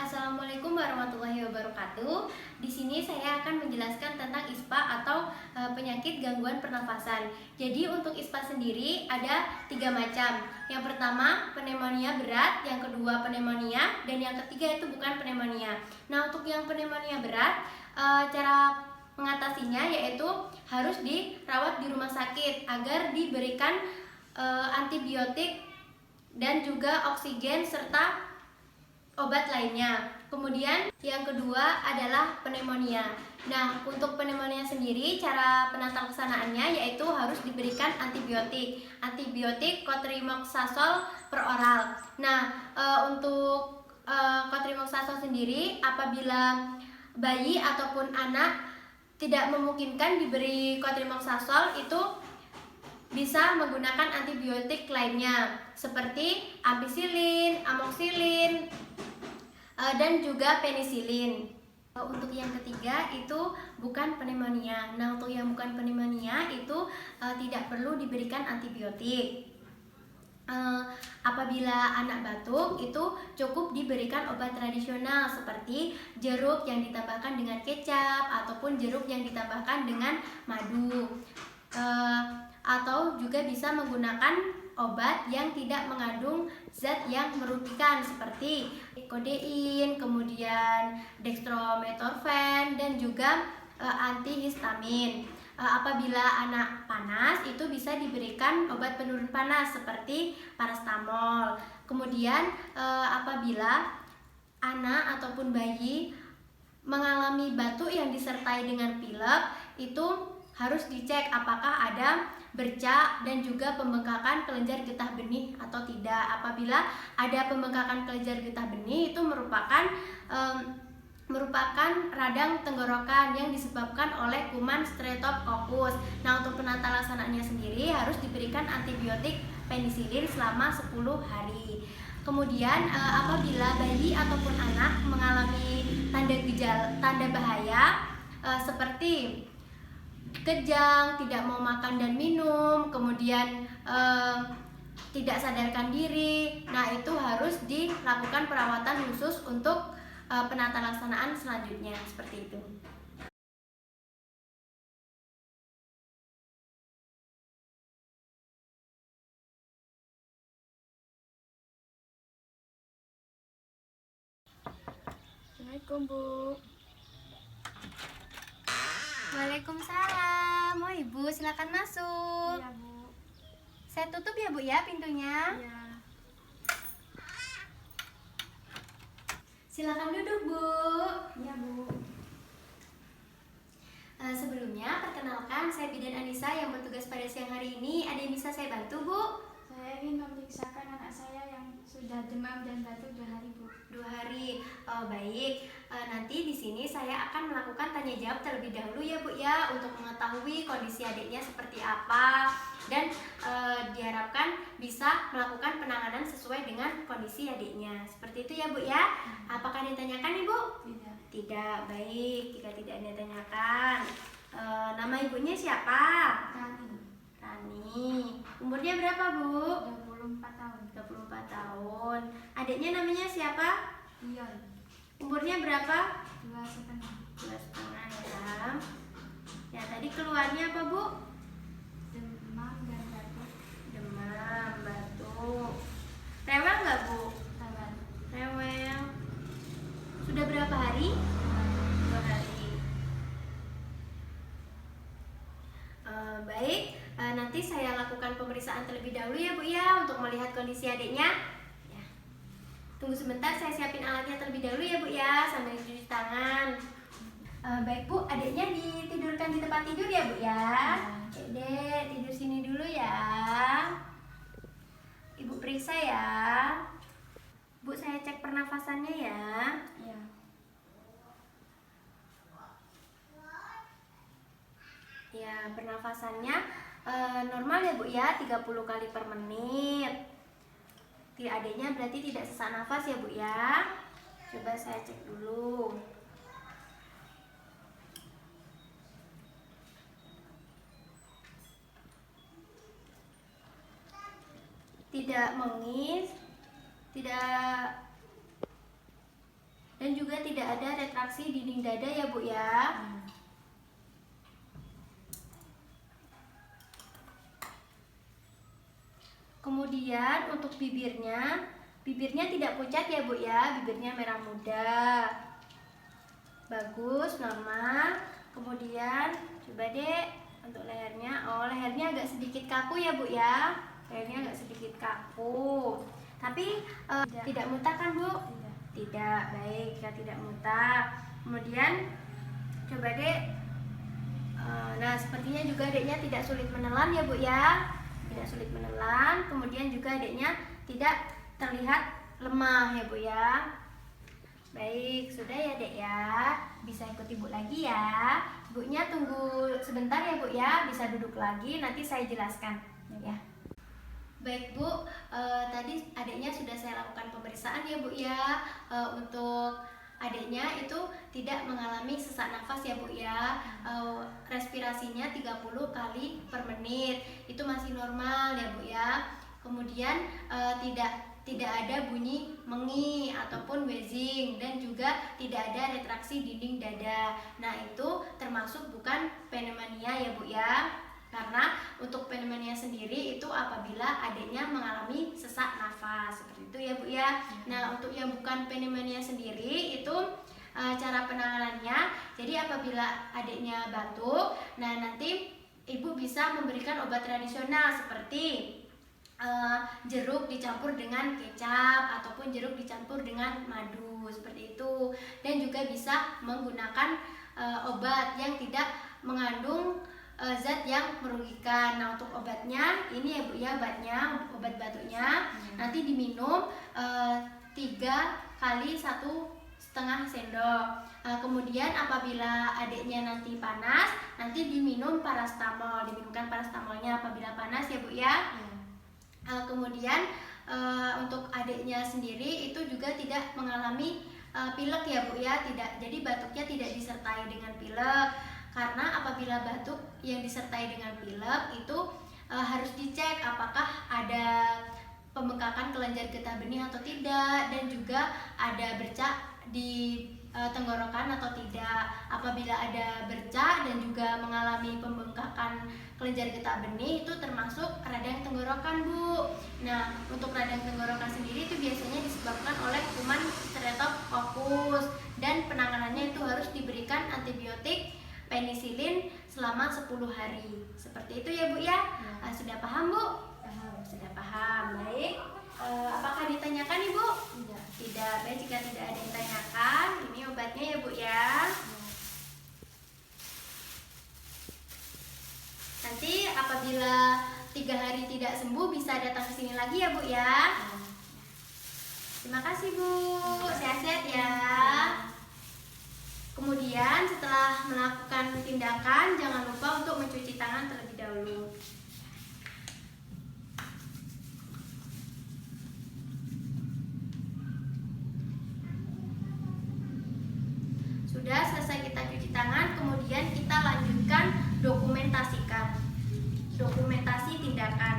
Assalamualaikum warahmatullahi wabarakatuh. Di sini saya akan menjelaskan tentang ISPA atau penyakit gangguan pernafasan. Jadi untuk ISPA sendiri ada 3 macam. Yang pertama pneumonia berat, yang kedua pneumonia, dan yang ketiga itu bukan pneumonia. Nah, untuk yang pneumonia berat, cara mengatasinya yaitu harus dirawat di rumah sakit agar diberikan antibiotik dan juga oksigen serta obat lainnya. Kemudian yang kedua adalah pneumonia. Nah, untuk pneumonia sendiri cara penatalaksanaannya yaitu harus diberikan antibiotik cotrimoxazole per oral. Nah, untuk cotrimoxazole sendiri apabila bayi ataupun anak tidak memungkinkan diberi cotrimoxazole, itu bisa menggunakan antibiotik lainnya seperti ampicillin, amoxicillin, dan juga penisilin. Untuk yang ketiga itu bukan pneumonia. Nah, untuk yang bukan pneumonia itu tidak perlu diberikan antibiotik. Apabila anak batuk itu cukup diberikan obat tradisional seperti jeruk yang ditambahkan dengan kecap ataupun jeruk yang ditambahkan dengan madu, atau juga bisa menggunakan obat yang tidak mengandung zat yang merugikan seperti kodein, kemudian dextromethorphan, dan juga antihistamin. Apabila anak panas itu bisa diberikan obat penurun panas seperti paracetamol. Kemudian apabila anak ataupun bayi mengalami batuk yang disertai dengan pilek, itu harus dicek apakah ada bercak dan juga pembengkakan kelenjar getah benih atau tidak. Apabila ada pembengkakan kelenjar getah benih, itu merupakan radang tenggorokan yang disebabkan oleh kuman Streptococcus. Nah, untuk penata laksanaannya sendiri harus diberikan antibiotik penisilin selama 10 hari. Kemudian apabila bayi ataupun anak mengalami tanda bahaya seperti kejang, tidak mau makan dan minum, kemudian tidak sadarkan diri, nah itu harus dilakukan perawatan khusus untuk penata laksanaan selanjutnya seperti itu. Assalamualaikum, Bu. Waalaikumsalam. Oh, Ibu, silakan masuk. Iya, Bu. Saya tutup ya, Bu ya, pintunya. Iya. Silakan duduk, Bu. Iya, Bu. Sebelumnya, perkenalkan saya Bidan Anissa yang bertugas pada siang hari ini. Ada yang bisa saya bantu, Bu? Saya ingin memeriksakan anak saya yang sudah demam dan batuk 2 hari, Bu. 2 hari. Baik. Nanti di sini saya akan melakukan tanya jawab terlebih dahulu ya, Bu ya, untuk mengetahui kondisi adiknya seperti apa, dan diharapkan bisa melakukan penanganan sesuai dengan kondisi adiknya. Seperti itu ya, Bu ya. Apakah ditanyakan, Ibu? Tidak. Tidak. Baik, jika tidak ditanyakan. Nama ibunya siapa? Rani. Rani. Umurnya berapa, Bu? 24 tahun. 24 tahun. Adiknya namanya siapa? Ion. Umurnya berapa? 2,5. 2,5 ya. Ya, tadi keluarnya apa, Bu? Demam dan batuk. Demam, batuk. Rewel nggak, Bu? Tawar. Rewel. Sudah berapa hari? 2 hari. Baik, nanti saya lakukan pemeriksaan terlebih dahulu ya, Bu ya, untuk melihat kondisi adiknya. Ya. Tunggu sebentar, saya siapin alatnya terlebih dahulu ya, Bu ya, sambil cuci tangan. Baik, Bu, adiknya ditidurkan di tempat tidur ya, Bu ya. Oke deh, tidur sini dulu ya. Ibu periksa ya. Bu, saya cek pernafasannya ya. Iya. Ya, pernafasannya normal ya, Bu ya, 30 kali per menit. Adiknya berarti tidak sesak nafas ya, Bu ya. Coba saya cek dulu. Tidak mengis, tidak dan juga tidak ada retraksi dinding dada ya Bu ya. Kemudian untuk bibirnya tidak pucat ya Bu ya, bibirnya merah muda. Bagus, normal. Kemudian coba deh untuk lehernya. Oh, lehernya agak sedikit kaku ya Bu ya. Lehernya agak sedikit kaku. Tapi tidak muntah kan Bu? Tidak, baik ya, tidak muntah. Kemudian coba deh. Nah, sepertinya juga adiknya tidak sulit menelan ya Bu ya. Tidak sulit menelan. Kemudian juga adiknya tidak terlihat lemah ya Bu ya. Baik, sudah ya Dek ya. Bisa ikut Ibu lagi ya. Ibunya tunggu sebentar ya Bu ya. Bisa duduk lagi, nanti saya jelaskan ya. Baik Bu, tadi adiknya sudah saya lakukan pemeriksaan ya Bu ya. Untuk adiknya itu tidak mengalami sesak nafas ya Bu ya. Respirasinya 30 kali per menit. Itu masih normal ya Bu ya. Kemudian tidak ada bunyi mengi ataupun wheezing, dan juga tidak ada retraksi dinding dada. Nah, itu termasuk bukan pneumonia ya Bu ya. Karena untuk pneumonia sendiri itu apabila adiknya mengalami sesak nafas, seperti itu ya Bu ya. Nah, untuk yang bukan pneumonia sendiri itu cara penanganannya, jadi apabila adiknya batuk, nah nanti Ibu bisa memberikan obat tradisional seperti jeruk dicampur dengan kecap ataupun jeruk dicampur dengan madu, seperti itu. Dan juga bisa menggunakan obat yang tidak mengandung zat yang merugikan. Nah, untuk obatnya ini ya Bu ya, obat batuknya nanti diminum 3 kali 1,5 sendok. Kemudian apabila adiknya nanti panas, nanti diminumkan parastamolnya apabila panas ya Bu ya. Kemudian untuk adiknya sendiri itu juga tidak mengalami pilek ya Bu ya, tidak. Jadi batuknya tidak disertai dengan pilek, karena apabila batuk yang disertai dengan pilek itu harus dicek apakah ada pembengkakan kelenjar getah benih atau tidak, dan juga ada bercak di tenggorokan atau tidak. Apabila ada bercak dan juga mengalami pembengkakan kelenjar getah benih, itu termasuk radang tenggorokan Bu. Nah, untuk radang tenggorokan sendiri itu biasanya disebabkan oleh kuman Streptococcus, dan penanganannya itu harus diberikan antibiotik penisilin selama 10 hari. Seperti itu ya Bu ya. Sudah paham Bu? Sudah paham. Baik. Apakah ditanyakan Ibu? Tidak. Baik, jika tidak ada yang ditanyakan, ini obatnya ya Bu ya. Nanti apabila 3 hari tidak sembuh, bisa datang ke sini lagi ya Bu ya. Terima kasih Bu. Sehat-sehat ya. Kemudian setelah melakukan tindakan, jangan lupa untuk mencuci tangan terlebih dahulu. Sudah selesai kita cuci tangan, kemudian kita lanjutkan dokumentasikan. Dokumentasi tindakan.